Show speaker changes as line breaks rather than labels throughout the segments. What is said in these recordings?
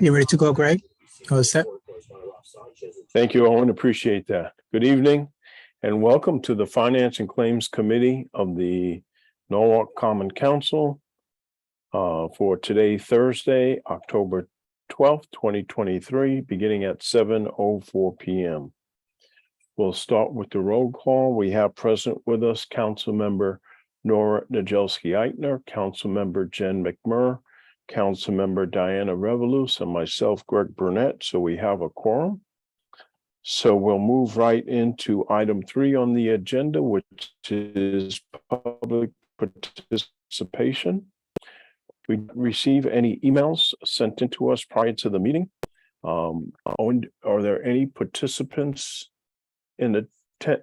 You ready to go, Greg? All set?
Thank you, Owen. Appreciate that. Good evening and welcome to the Finance and Claims Committee of the Norwalk Common Council for today, Thursday, October 12th, 2023, beginning at 7:04 p.m. We'll start with the roll call. We have present with us Councilmember Nora Najelski-Eichner, Councilmember Jen McMurr, Councilmember Diana Revolus, and myself, Greg Burnett. So we have a quorum. So we'll move right into item 3 on the agenda, which is public participation. We receive any emails sent in to us prior to the meeting. Owen, are there any participants in the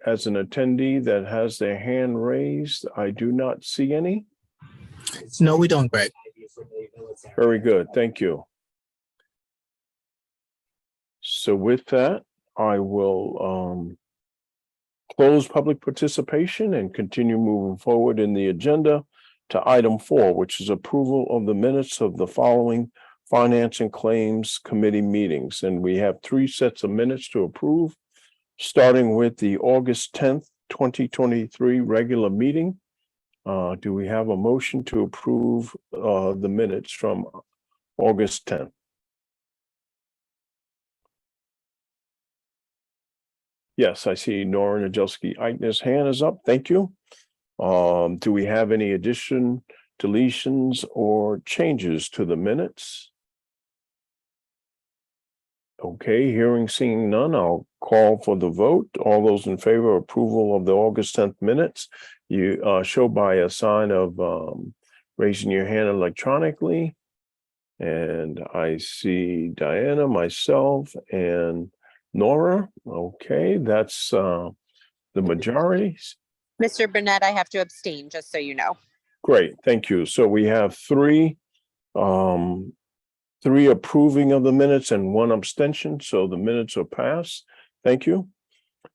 as an attendee that has their hand raised? I do not see any.
No, we don't, Greg.
Very good. Thank you. So with that, I will close public participation and continue moving forward in the agenda to item 4, which is approval of the minutes of the following Finance and Claims Committee meetings. And we have 3 sets of minutes to approve, starting with the August 10th, 2023 regular meeting. Do we have a motion to approve the minutes from August 10th? Yes, I see Nora Najelski-Eichner's hand is up. Thank you. Do we have any addition, deletions, or changes to the minutes? Okay, seeing none, I'll call for the vote. All those in favor of approval of the August 10th minutes, you show by a sign of raising your hand electronically. And I see Diana, myself, and Nora. Okay, that's the majority.
Mr. Burnett, I have to abstain, just so you know.
Great, thank you. So we have 3 approving of the minutes and 1 abstention, so the minutes are passed. Thank you.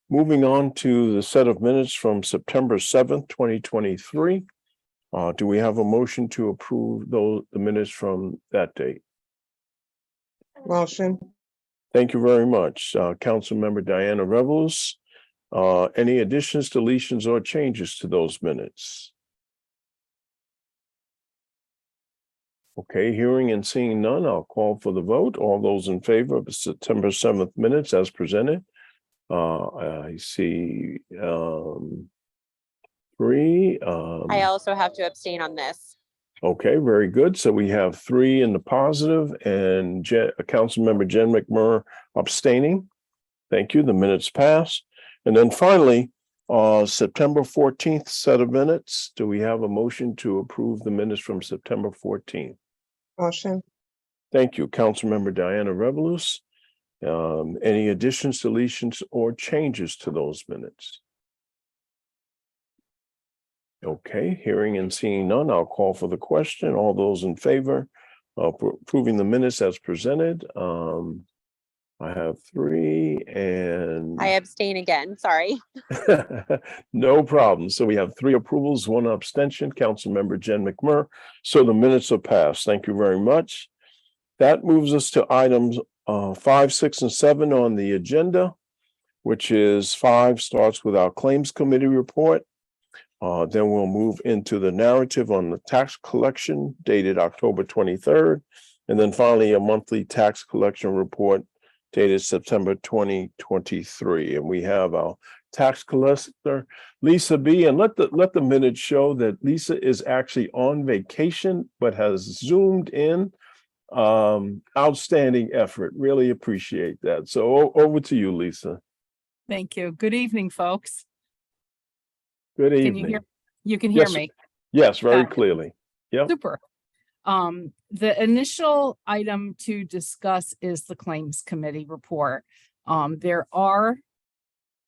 Moving on to the set of minutes from September 7th, 2023. Do we have a motion to approve the minutes from that date?
Motion.
Thank you very much. Councilmember Diana Revolus. Any additions, deletions, or changes to those minutes? Okay, hearing and seeing none, I'll call for the vote. All those in favor of the September 7th minutes as presented. I see 3.
I also have to abstain on this.
Okay, very good. So we have 3 in the positive and Councilmember Jen McMurr abstaining. Thank you. The minutes pass. And then finally, September 14th set of minutes. Do we have a motion to approve the minutes from September 14th?
Motion.
Thank you, Councilmember Diana Revolus. Any additions, deletions, or changes to those minutes? Okay, hearing and seeing none, I'll call for the question. All those in favor of approving the minutes as presented. I have 3 and
I abstain again, sorry.
no problem. So we have 3 approvals, 1 abstention, Councilmember Jen McMurr. So the minutes are passed. Thank you very much. That moves us to items 5, 6, and 7 on the agenda, which is 5 starts with our Claims Committee report. Then we'll move into the narrative on the tax collection dated October 23rd. And then finally, a monthly tax collection report dated September 2023. And we have our tax collector, Lisa B. And let the minutes show that Lisa is actually on vacation, but has zoomed in. Outstanding effort. Really appreciate that. So over to you, Lisa.
Thank you. Good evening, folks.
Good evening.
Can you hear? You can hear
Yes,
me.
Yes, very clearly. Yep.
Super. The initial item to discuss is the Claims Committee report. There are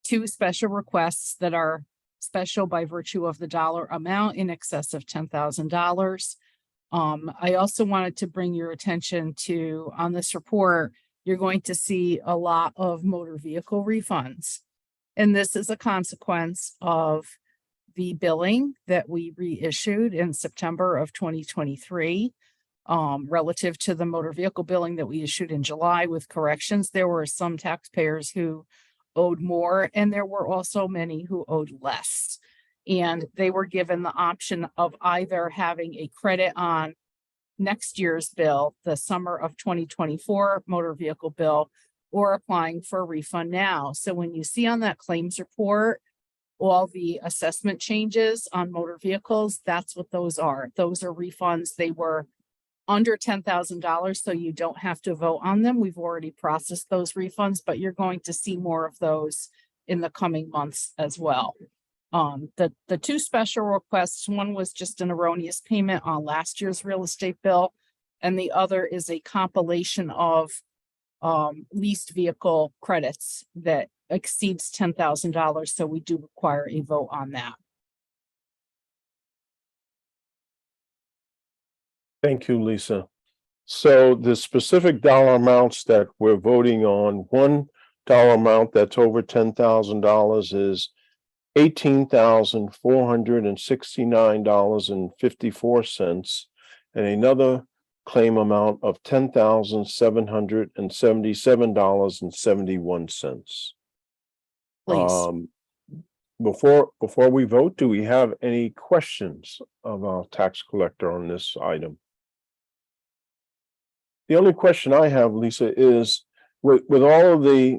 2 special requests that are special by virtue of the dollar amount in excess of $10,000. I also wanted to bring your attention to, on this report, you're going to see a lot of motor vehicle refunds. And this is a consequence of the billing that we reissued in September of 2023. relative to the motor vehicle billing that we issued in July with corrections. There were some taxpayers who owed more, and there were also many who owed less. And they were given the option of either having a credit on next year's bill, the summer of 2024 motor vehicle bill, or applying for a refund now. So when you see on that claims report, all the assessment changes on motor vehicles, that's what those are. Those are refunds. They were under $10,000, so you don't have to vote on them. We've already processed those refunds, but you're going to see more of those in the coming months as well. The two special requests, one was just an erroneous payment on last year's real estate bill, and the other is a compilation of leased vehicle credits that exceeds $10,000. So we do require a vote on that.
Thank you, Lisa. So the specific dollar amounts that we're voting on, one dollar amount that's over $10,000 is $18,469.54, and another claim amount of $10,777.71.
Please.
Before we vote, do we have any questions of our tax collector on this item? The only question I have, Lisa, is with all of the,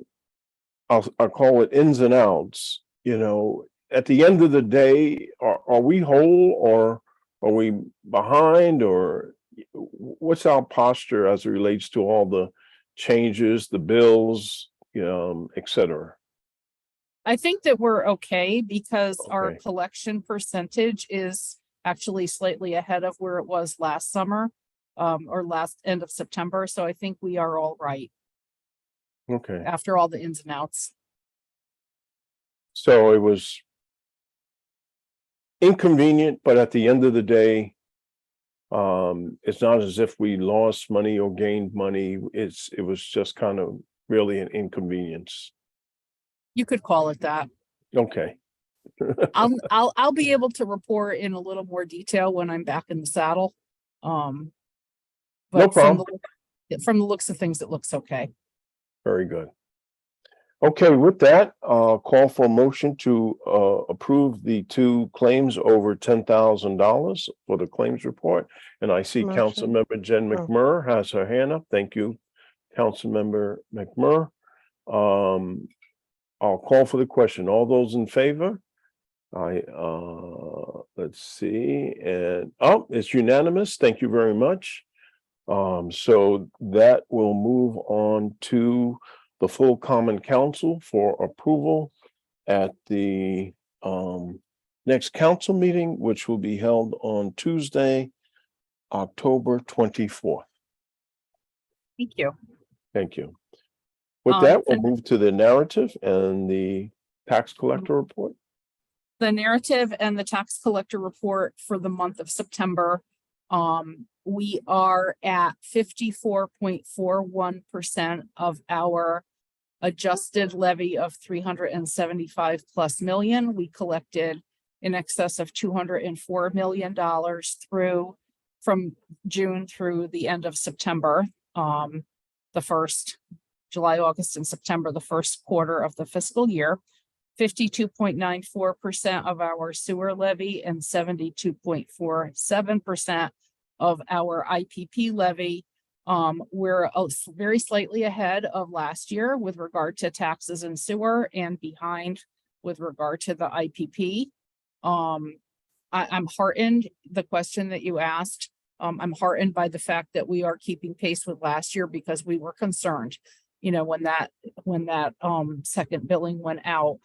I'll call it ins and outs, you know, at the end of the day, are we whole or are we behind, or what's our posture as it relates to all the changes, the bills, et cetera?
I think that we're okay because our
Okay.
collection percentage is actually slightly ahead of where it was last summer, or last end of September. So I think we are all right
Okay,
after all the ins and outs.
so it was inconvenient, but at the end of the day, it's not as if we lost money or gained money. It was just kind of really an inconvenience.
You could call it that.
Okay,
I'll be able to report in a little more detail when I'm back in the saddle.
No
But
problem.
from the looks of things, it looks okay.
Very good. Okay, with that, call for a motion to approve the two claims over $10,000 for the claims report. And I see
Motion.
Councilmember Jen
Oh.
McMurr has her hand up. Thank you, Councilmember McMurr. I'll call for the question. All those in favor? Let's see, and it's unanimous. Thank you very much. So that will move on to the full Common Council for approval at the next council meeting, which will be held on Tuesday, October 24th.
Thank you.
Thank you. With that, we'll
and-
move to the narrative and the tax collector report.
The narrative and the tax collector report for the month of September. We are at 54.41% of our adjusted levy of 375 plus million. We collected in excess of $204 million from June through the end of September. The first July, August, and September, the first quarter of the fiscal year. 52.94% of our sewer levy and 72.47% of our IPP levy. We're very slightly ahead of last year with regard to taxes and sewer, and behind with regard to the IPP. I'm heartened, the question that you asked, I'm heartened by the fact that we are keeping pace with last year, because we were concerned, when that second billing went out.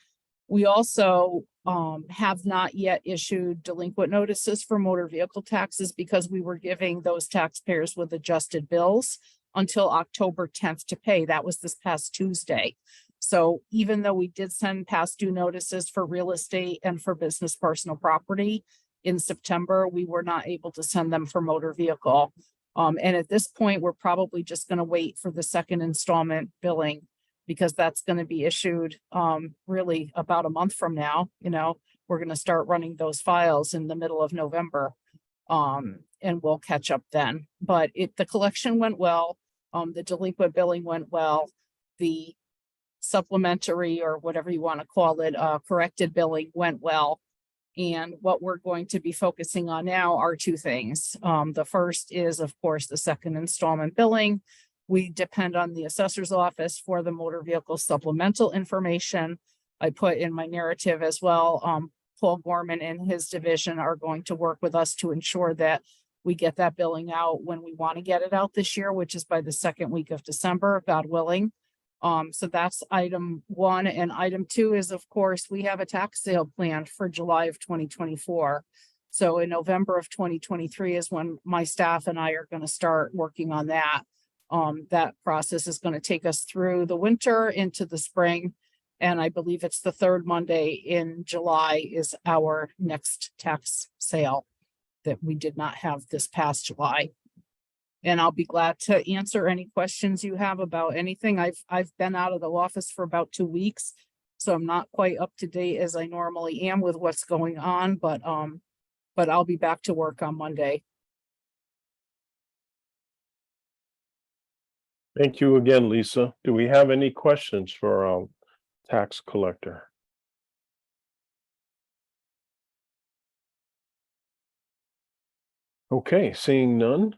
We also have not yet issued delinquent notices for motor vehicle taxes, because we were giving those taxpayers with adjusted bills until October 10th to pay. That was this past Tuesday. So even though we did send past due notices for real estate and for business personal property in September, we were not able to send them for motor vehicle. And at this point, we're probably just going to wait for the second installment billing, because that's going to be issued really about a month from now. We're going to start running those files in the middle of November. And we'll catch up then. But the collection went well. The delinquent billing went well. The supplementary, or whatever you want to call it, corrected billing went well. And what we're going to be focusing on now are two things. The first is, of course, the second installment billing. We depend on the assessor's office for the motor vehicle supplemental information. I put in my narrative as well. Paul Gorman and his division are going to work with us to ensure that we get that billing out when we want to get it out this year, which is by the second week of December, God willing. So that's item one. And item two is, of course, we have a tax sale planned for July of 2024. So in November of 2023 is when my staff and I are going to start working on that. That process is going to take us through the winter into the spring. And I believe it's the third Monday in July is our next tax sale that we did not have this past July. And I'll be glad to answer any questions you have about anything. I've been out of the office for about 2 weeks, so I'm not quite up to date as I normally am with what's going on, but I'll be back to work on Monday.
Thank you again, Lisa. Do we have any questions for our tax collector? Okay, seeing none.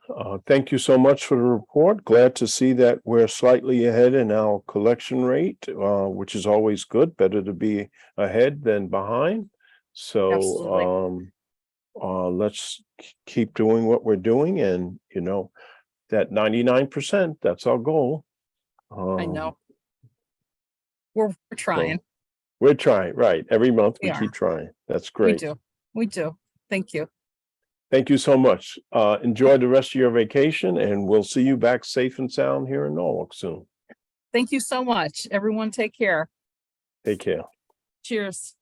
Thank you so much for the report. Glad to see that we're slightly ahead in our collection rate, which is always good. Better to be ahead than behind. So
Absolutely.
let's keep doing what we're doing, and that 99%, that's our goal.
I know. We're trying.
We're trying, right? Every month we
We are.
keep trying. That's
We
great.
do. We do. Thank you.
Thank you so much. Enjoy the rest of your vacation, and we'll see you back safe and sound here in Norwalk soon.
Thank you so much. Everyone take care.
Take care.
Cheers.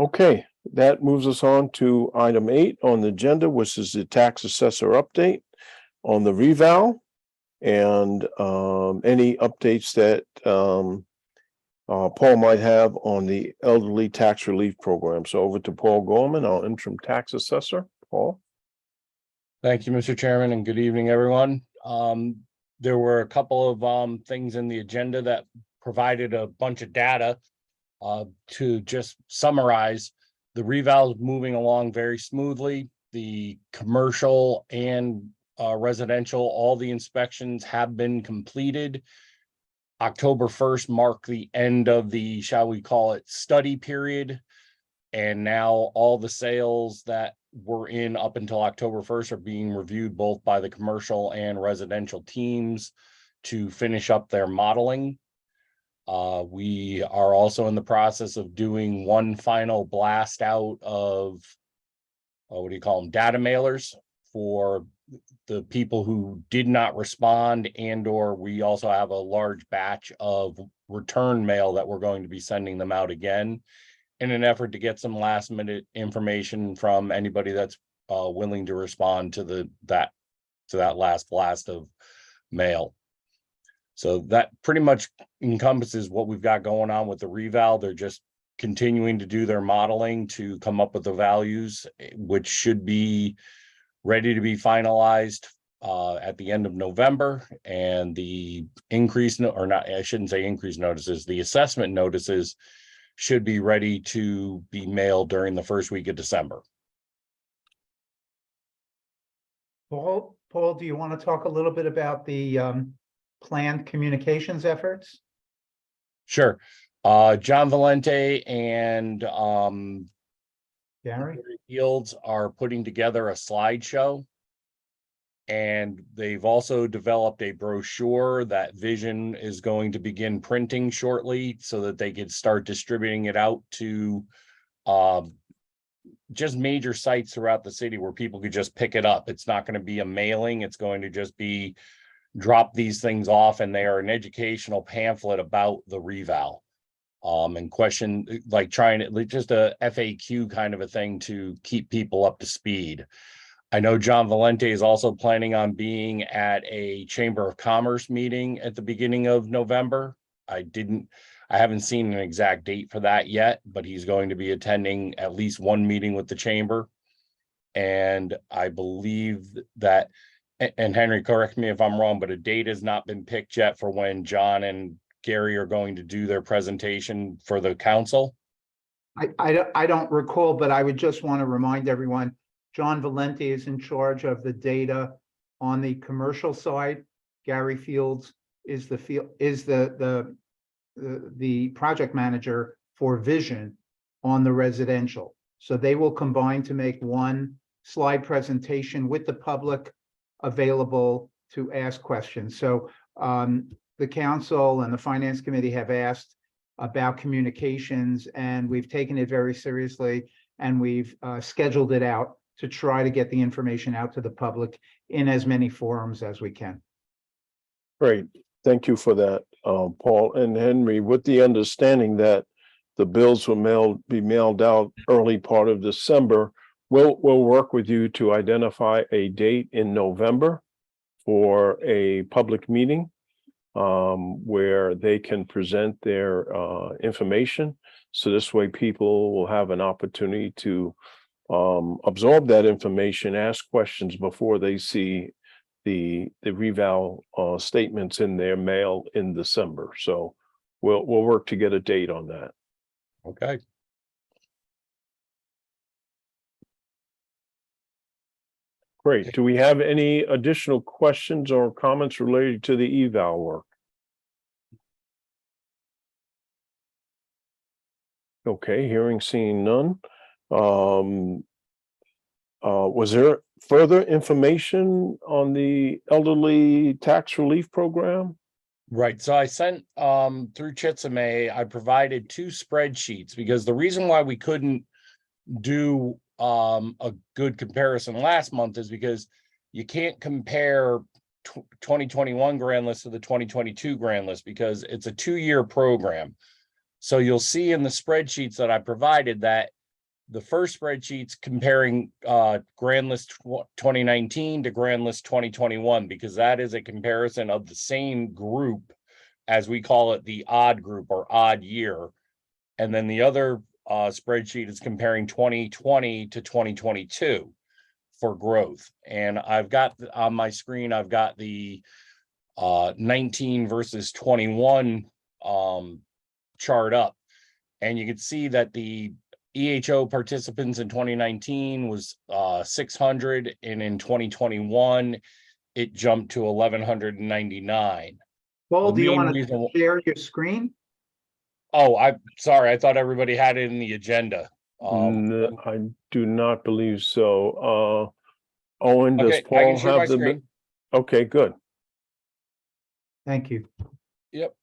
Okay, that moves us on to item 8 on the agenda, which is the tax assessor update on the reval, and any updates that Paul might have on the elderly tax relief program. So over to Paul Gorman, our interim tax assessor. Paul.
Thank you, Mr. Chairman, and good evening, everyone. There were a couple of things in the agenda that provided a bunch of data. To just summarize, the reval is moving along very smoothly. The commercial and residential, all the inspections have been completed. October 1st marked the end of the, shall we call it, study period. And now all the sales that were in up until October 1st are being reviewed both by the commercial and residential teams to finish up their modeling. We are also in the process of doing one final blast out of, what do you call them, data mailers for the people who did not respond, and/or we also have a large batch of return mail that we're going to be sending them out again in an effort to get some last minute information from anybody that's willing to respond to that last blast of mail. So that pretty much encompasses what we've got going on with the reval. They're just continuing to do their modeling to come up with the values, which should be ready to be finalized at the end of November. And the increase, or not, I shouldn't say increase notices, the assessment notices should be ready to be mailed during the first week of December.
Paul, do you want to talk a little bit about the planned communications efforts?
Sure. John Valente and
Gary?
Fields are putting together a slideshow, and they've also developed a brochure that Vision is going to begin printing shortly so that they could start distributing it out to just major sites throughout the city where people could just pick it up. It's not going to be a mailing. It's going to just be drop these things off, and they are an educational pamphlet about the reval. And question, like trying to just a FAQ kind of a thing to keep people up to speed. I know John Valente is also planning on being at a Chamber of Commerce meeting at the beginning of November. I haven't seen an exact date for that yet, but he's going to be attending at least one meeting with the chamber. And I believe that, and Henry, correct me if I'm wrong, but a date has not been picked yet for when John and Gary are going to do their presentation for the council.
I don't recall, but I would just want to remind everyone, John Valenti is in charge of the data on the commercial side. Gary Fields is the project manager for Vision on the residential. So they will combine to make one slide presentation with the public available to ask questions. So the council and the finance committee have asked about communications, and we've taken it very seriously, and we've scheduled it out to try to get the information out to the public in as many forums as we can.
Great. Thank you for that, Paul and Henry, with the understanding that the bills will be mailed out early part of December. We'll work with you to identify a date in November for a public meeting where they can present their information. So this way people will have an opportunity to absorb that information, ask questions before they see the reval statements in their mail in December. So we'll work to get a date on that.
Okay.
Great. Do we have any additional questions or comments related to the eval work? Okay, hearing, seeing none. Was there further information on the elderly tax relief program?
Right, so I sent through Chitsame, I provided 2 spreadsheets because the reason why we couldn't do a good comparison last month is because you can't compare 2021 grand list to the 2022 grand list because it's a 2-year program. So you'll see in the spreadsheets that I provided that the first spreadsheet's comparing grand list 2019 to grand list 2021, because that is a comparison of the same group, as we call it, the odd group or odd year. And then the other spreadsheet is comparing 2020 to 2022 for growth. And I've got on my screen, I've got the 19 versus 21 chart up. And you can see that the EHO participants in 2019 was 600, and in 2021 it jumped to 1,199.
Paul,
The
do you
main
want to
reason-
share your screen?
Oh, I'm sorry, I thought everybody had it in the agenda.
I do not believe so. Owen, does
Okay, I can
Paul
share my
have the?
screen.
Okay, good.
Thank you.
Yep.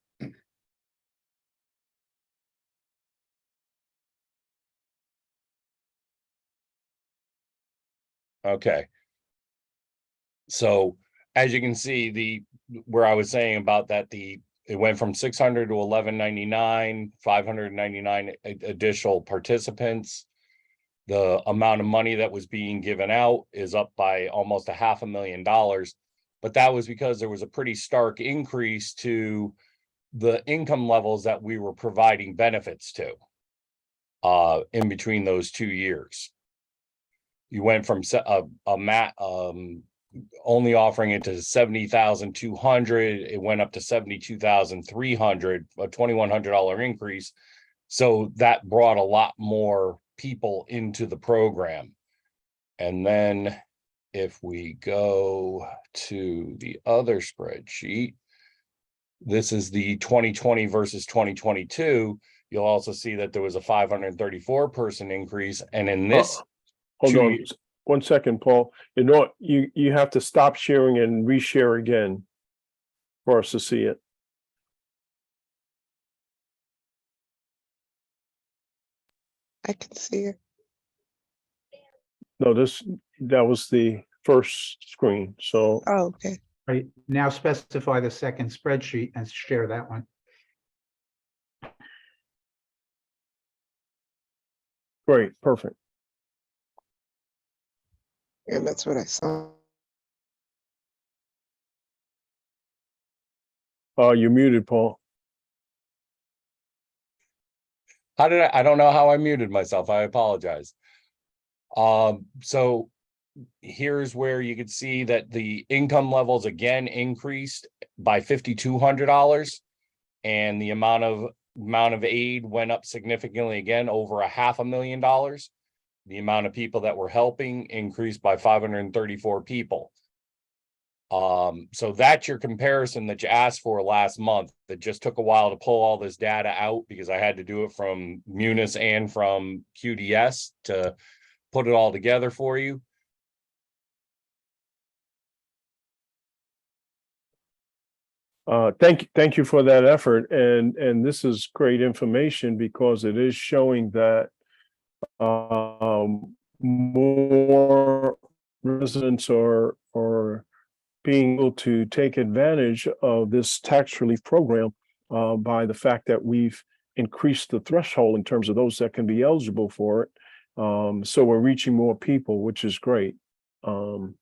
Okay. So as you can see, where I was saying about that, it went from 600 to 1199, 599 additional participants. The amount of money that was being given out is up by almost $500,000, but that was because there was a pretty stark increase to the income levels that we were providing benefits to in between those 2 years. You went from only offering it to 70,200. It went up to 72,300, a $2,100 increase. So that brought a lot more people into the program. And then if we go to the other spreadsheet, this is the 2020 versus 2022. You'll also see that there was a 534 person increase. And in this,
Hold on 1 second, Paul. You know what? You have to stop sharing and reshare again for us to see it.
I can see it.
No, that was the first screen. So
Oh, okay.
Right, now specify the second spreadsheet and share that one.
great, perfect.
And that's what I saw.
You're muted, Paul.
I don't know how I muted myself. I apologize. So here's where you could see that the income levels again increased by $5,200. And the amount of aid went up significantly again, over $500,000. The amount of people that were helping increased by 534 people. So that's your comparison that you asked for last month. That just took a while to pull all this data out because I had to do it from Munis and from QDS to put it all together for you.
Thank you for that effort, and this is great information because it is showing that more residents are being able to take advantage of this tax relief program by the fact that we've increased the threshold in terms of those that can be eligible for it. So we're reaching more people, which is great.
Paul,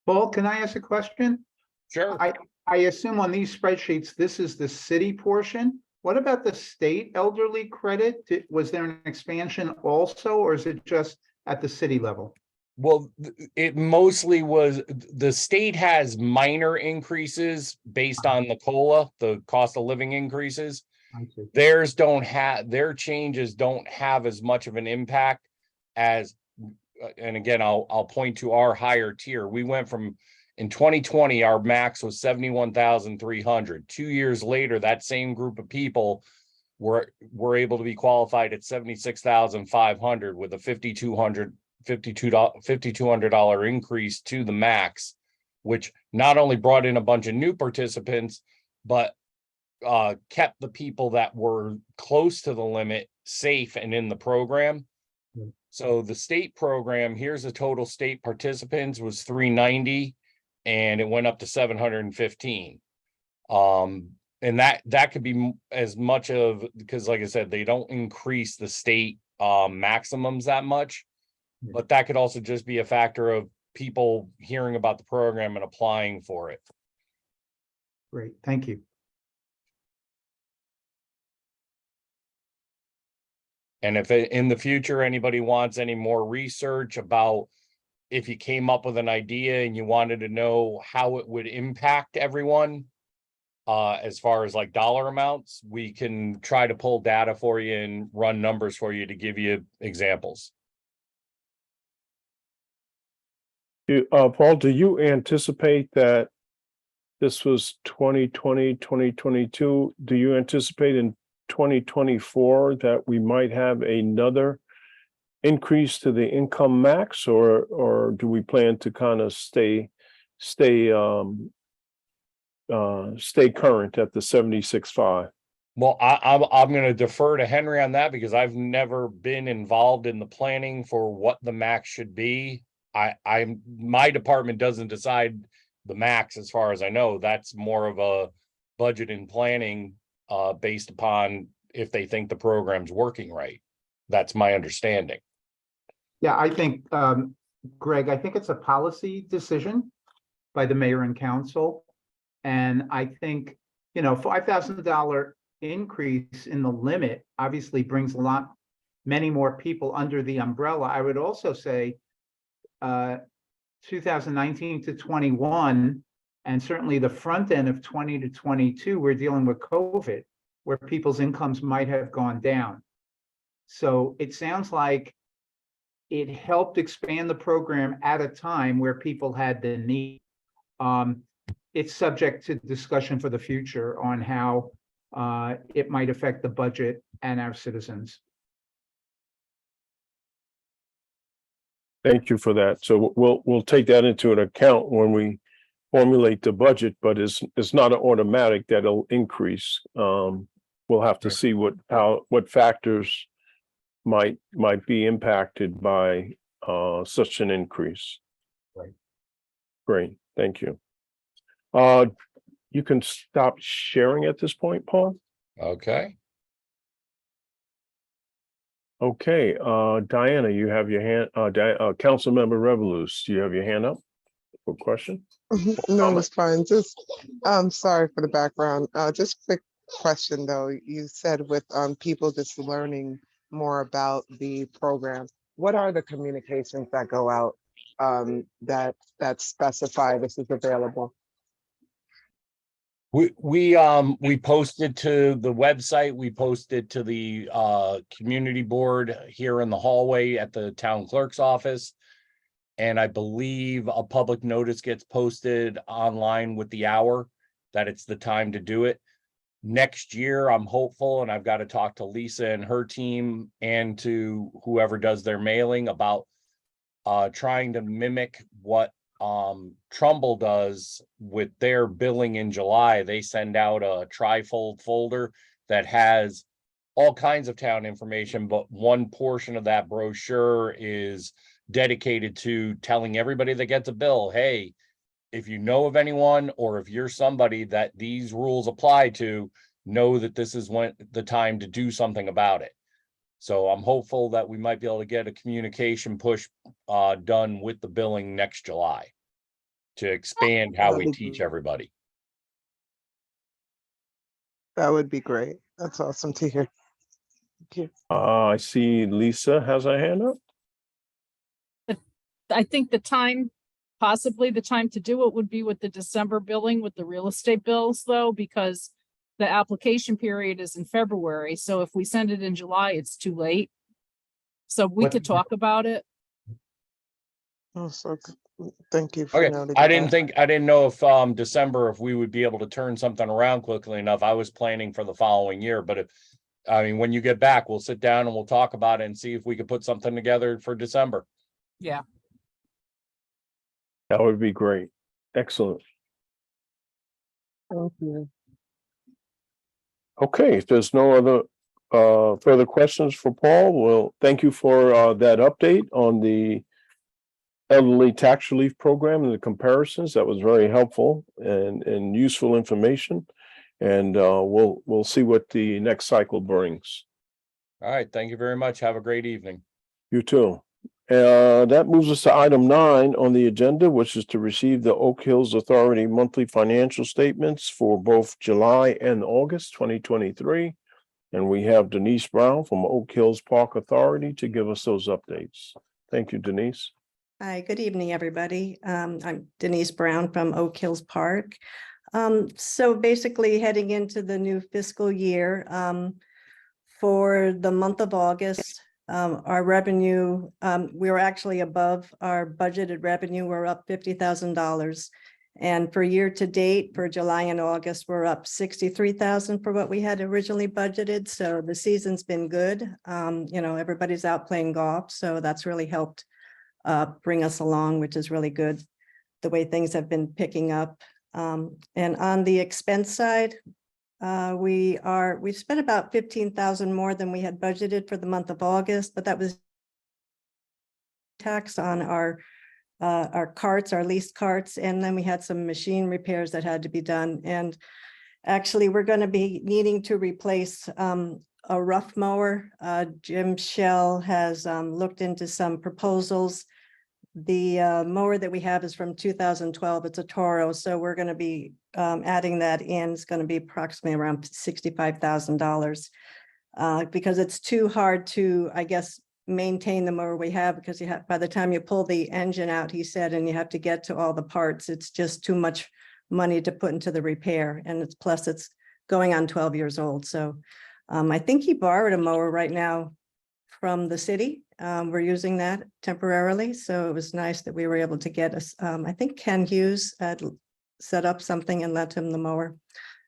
can I ask a question?
Sure.
I assume on these spreadsheets, this is the city portion. What about the state elderly credit? Was there an expansion also, or is it just at the city level?
Well, it mostly was, the state has minor increases based on the COLA, the cost of living increases.
I see.
Theirs don't have, their changes don't have as much of an impact as, and again, I'll point to our higher tier. We went from, in 2020, our max was 71,300. 2 years later, that same group of people were able to be qualified at 76,500 with a $5,200 increase to the max, which not only brought in a bunch of new participants, but kept the people that were close to the limit safe and in the program. So the state program, here's the total state participants was 390, and it went up to 715. And that could be as much of, because like I said, they don't increase the state maximums that much, but that could also just be a factor of people hearing about the program and applying for it.
Great, thank you.
And if in the future, anybody wants any more research about, if you came up with an idea and you wanted to know how it would impact everyone, as far as like dollar amounts, we can try to pull data for you and run numbers for you to give you examples.
Paul, do you anticipate that this was 2020, 2022? Do you anticipate in 2024 that we might have another increase to the income max, or do we plan to kind of stay current at the 76.5?
Well, I'm going to defer to Henry on that because I've never been involved in the planning for what the max should be. My department doesn't decide the max as far as I know. That's more of a budget and planning based upon if they think the program's working right. That's my understanding.
Yeah, I think, Greg, I think it's a policy decision by the mayor and council. And I think, $5,000 increase in the limit obviously brings many more people under the umbrella. I would also say 2019 to 21, and certainly the front end of 20 to 22, we're dealing with COVID, where people's incomes might have gone down. So it sounds like it helped expand the program at a time where people had the need. It's subject to discussion for the future on how it might affect the budget and our citizens.
Thank you for that. So we'll take that into an account when we formulate the budget, but it's not an automatic that it'll increase. We'll have to see what factors might be impacted by such an increase.
Right.
Great, thank you. You can stop sharing at this point, Paul.
Okay.
Okay, Diana, you have your hand, Councilmember Revelous, do you have your hand up for a question?
No, it's fine. Just, sorry for the background. Just quick question though. You said with people just learning more about the program, what are the communications that go out that specify this is available?
We posted to the website, we posted to the community board here in the hallway at the town clerk's office. And I believe a public notice gets posted online with the hour that it's the time to do it. Next year, I'm hopeful, and I've got to talk to Lisa and her team and to whoever does their mailing about trying to mimic what Trumbull does with their billing in July. They send out a trifold folder that has all kinds of town information, but one portion of that brochure is dedicated to telling everybody that gets a bill, hey, if you know of anyone, or if you're somebody that these rules apply to, know that this is when the time to do something about it. So I'm hopeful that we might be able to get a communication push done with the billing next July to expand how we teach everybody.
That would be great. That's awesome to hear. Thank you.
I see Lisa has a hand up.
I think possibly the time to do it would be with the December billing with the real estate bills though, because the application period is in February. So if we send it in July, it's too late. So we could talk about it.
Oh, so thank you for
Okay,
noting
I
that.
didn't know if December, if we would be able to turn something around quickly enough. I was planning for the following year, but when you get back, we'll sit down and we'll talk about it and see if we could put something together for December.
Yeah.
That would be great. Excellent.
Thank you.
Okay, if there's no other further questions for Paul, well, thank you for that update on the elderly tax relief program and the comparisons. That was very helpful and useful information. And we'll see what the next cycle brings.
All right, thank you very much. Have a great evening.
You too. That moves us to item 9 on the agenda, which is to receive the Oak Hills Authority monthly financial statements for both July and August 2023. And we have Denise Brown from Oak Hills Park Authority to give us those updates. Thank you, Denise.
Hi, good evening, everybody. I'm Denise Brown from Oak Hills Park. So basically heading into the new fiscal year, for the month of August, our revenue, we were actually above our budgeted revenue. We're up $50,000. And for year to date, for July and August, we're up $63,000 for what we had originally budgeted. So the season's been good. Everybody's out playing golf, so that's really helped bring us along, which is really good, the way things have been picking up. And on the expense side, we've spent about $15,000 more than we had budgeted for the month of August, but that was tax on our carts, our leased carts, and then we had some machine repairs that had to be done. And actually, we're going to be needing to replace a rough mower. Jim Shell has looked into some proposals. The mower that we have is from 2012. It's a Toro, so we're going to be adding that in. It's going to be approximately around $65,000 because it's too hard to, I guess, maintain the mower we have, because you have, by the time you pull the engine out, he said, and you have to get to all the parts, it's just too much money to put into the repair, and it's going on 12 years old. So I think he borrowed a mower right now from the city. We're using that temporarily, so it was nice that we were able to get us. I think Ken Hughes had set up something and lent him the mower.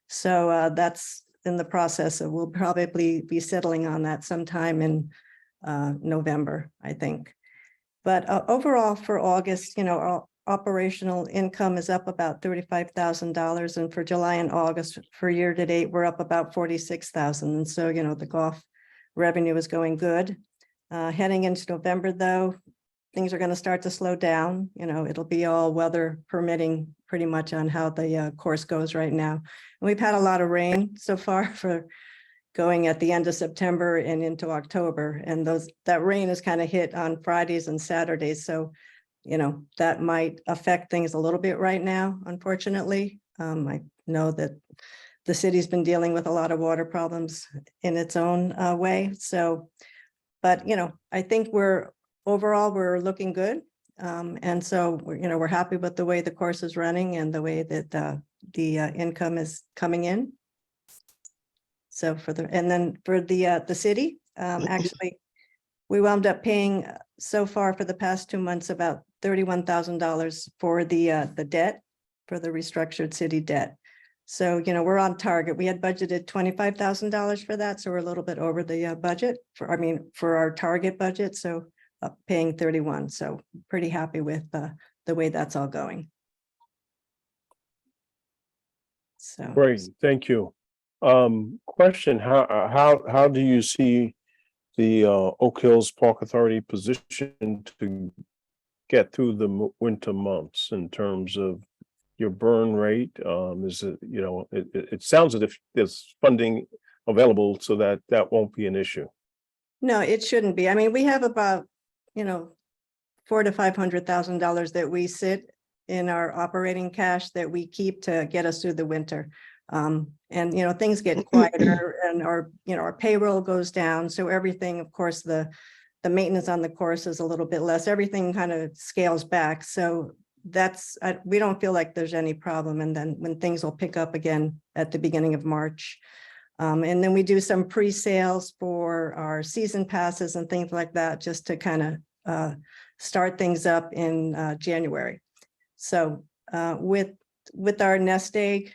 So that's in the process of, we'll probably be settling on that sometime in November, I think. But overall for August, our operational income is up about $35,000. And for July and August, for year to date, we're up about $46,000. And so, the golf revenue is going good. Heading into November, though, things are going to start to slow down. It'll be all weather permitting pretty much on how the course goes right now. And we've had a lot of rain so far for going at the end of September and into October. And that rain is kind of hit on Fridays and Saturdays. So, that might affect things a little bit right now, unfortunately. I know that the city's been dealing with a lot of water problems in its own way. So, but, I think overall we're looking good. And so, we're happy with the way the course is running and the way that the income is coming in. So and then for the city, actually, we wound up paying so far for the past 2 months about $31,000 for the debt, for the restructured city debt. So, we're on target. We had budgeted $25,000 for that, so we're a little bit over the budget for our target budget. So paying 31. So pretty happy with the way that's all going. So
Great, thank you. Question, how do you see the Oak Hills Park Authority position to get through the winter months in terms of your burn rate? Is it, it sounds as if there's funding available so that won't be an issue.
no, it shouldn't be. I mean, we have about, $400,000 to $500,000 that we sit in our operating cash that we keep to get us through the winter. And, things get quieter and our payroll goes down. So everything, of course, the maintenance on the course is a little bit less. Everything kind of scales back. So we don't feel like there's any problem. And then when things will pick up again at the beginning of March. And then we do some pre-sales for our season passes and things like that, just to kind of start things up in January. So with our nest egg,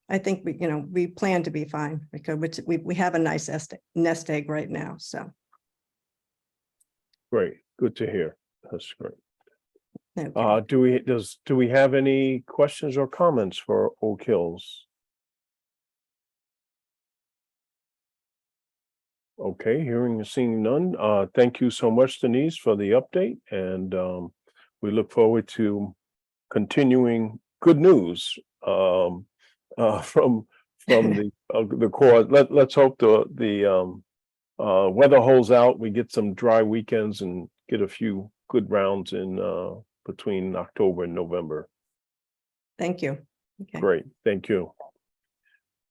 I think we plan to be fine because we have a nice nest egg right now. So
Great, good to hear. That's great.
okay.
Do we have any questions or comments for Oak Hills? Okay, hearing and seeing none. Thank you so much, Denise, for the update, and we look forward to continuing good news from the core. Let's hope the weather holds out. We get some dry weekends and get a few good rounds in between October and November.
Thank you. Okay.
Great, thank you.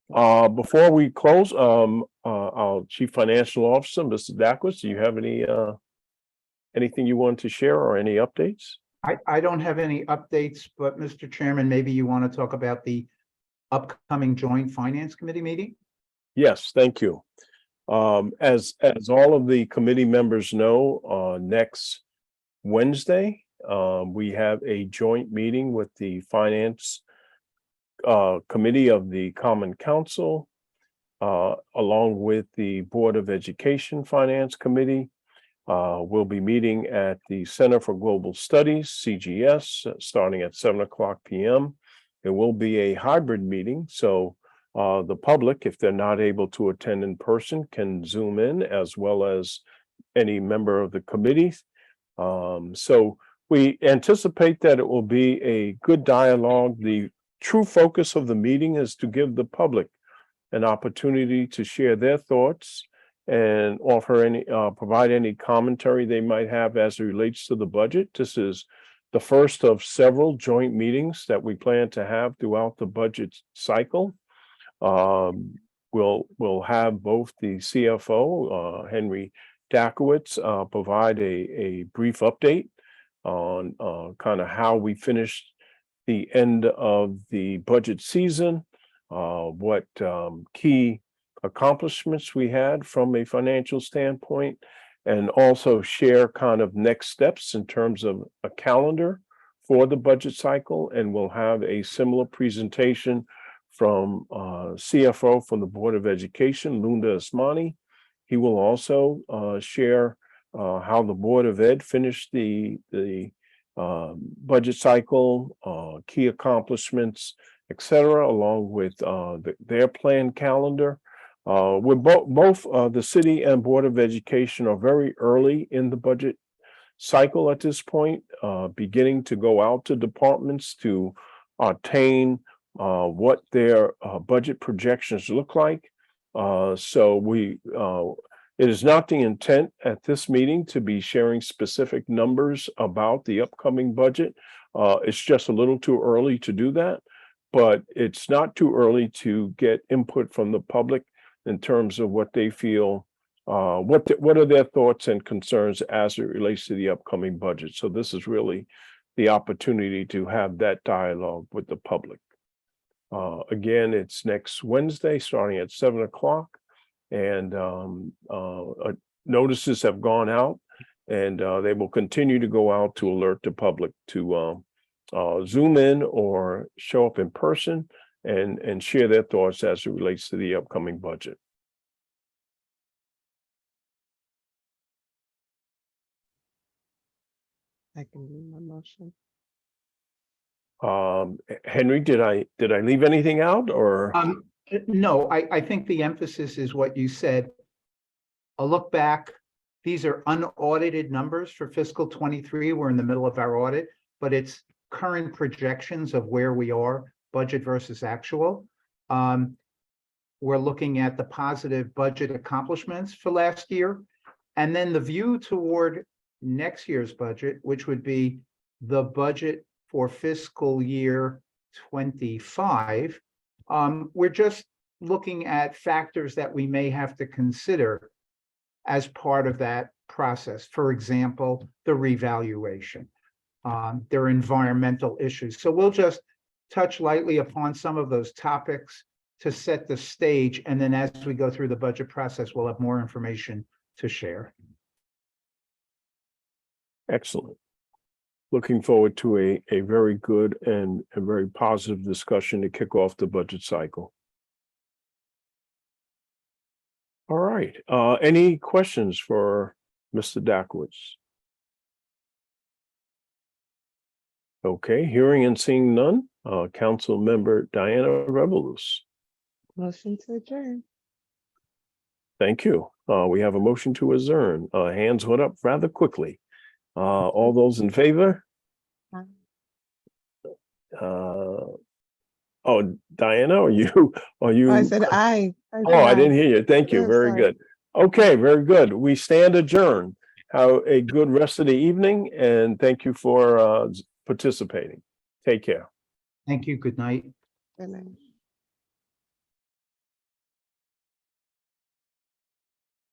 Before we close, our Chief Financial Officer, Mr. Dakowitz, do you have anything you want to share or any updates?
I don't have any updates, but Mr. Chairman, maybe you want to talk about the upcoming Joint Finance Committee meeting?
Yes, thank you. As all of the committee members know, next Wednesday, we have a joint meeting with the Finance Committee of the Common Council, along with the Board of Education Finance Committee. We'll be meeting at the Center for Global Studies, CGS, starting at 7:00 p.m. It will be a hybrid meeting, so the public, if they're not able to attend in person, can Zoom in, as well as any member of the committee. So we anticipate that it will be a good dialogue. The true focus of the meeting is to give the public an opportunity to share their thoughts and offer provide any commentary they might have as it relates to the budget. This is the first of several joint meetings that we plan to have throughout the budget cycle. We'll have both the CFO, Henry Dakowitz, provide a brief update on kind of how we finished the end of the budget season, what key accomplishments we had from a financial standpoint, and also share kind of next steps in terms of a calendar for the budget cycle. And we'll have a similar presentation from CFO from the Board of Education, Lunda Asmani. He will also share how the Board of Ed finished the budget cycle, key accomplishments, etc., along with their planned calendar. We're both the city and Board of Education are very early in the budget cycle at this point, beginning to go out to departments to obtain what their budget projections look like. So it is not the intent at this meeting to be sharing specific numbers about the upcoming budget. It's just a little too early to do that, but it's not too early to get input from the public in terms of what they feel what are their thoughts and concerns as it relates to the upcoming budget? So this is really the opportunity to have that dialogue with the public. Again, it's next Wednesday, starting at 7 o'clock. And notices have gone out, and they will continue to go out to alert the public to Zoom in or show up in person and share their thoughts as it relates to the upcoming budget.
I can do my motion.
Henry, did I leave anything out or?
No, I think the emphasis is what you said. A look back, these are unaudited numbers for fiscal 23. We're in the middle of our audit, but it's current projections of where we are, budget versus actual. We're looking at the positive budget accomplishments for last year, and then the view toward next year's budget, which would be the budget for fiscal year 25. We're just looking at factors that we may have to consider as part of that process. For example, the revaluation, their environmental issues. So we'll just touch lightly upon some of those topics to set the stage. And then as we go through the budget process, we'll have more information to share.
Excellent. Looking forward to a very good and a very positive discussion to kick off the budget cycle. All right, any questions for Mr. Dakowitz? Okay, hearing and seeing none, Council Member Diana Revelous.
Motion to adjourn.
Thank you. We have a motion to adjourn. Hands went up rather quickly. All those in favor? Oh, Diana, are you?
I said aye.
Oh, I didn't hear you. Thank you.
Oh,
Very
sorry.
good. Okay, very good. We stand adjourned. Have a good rest of the evening and thank you for participating. Take care.
Thank you. Good night.
Good night.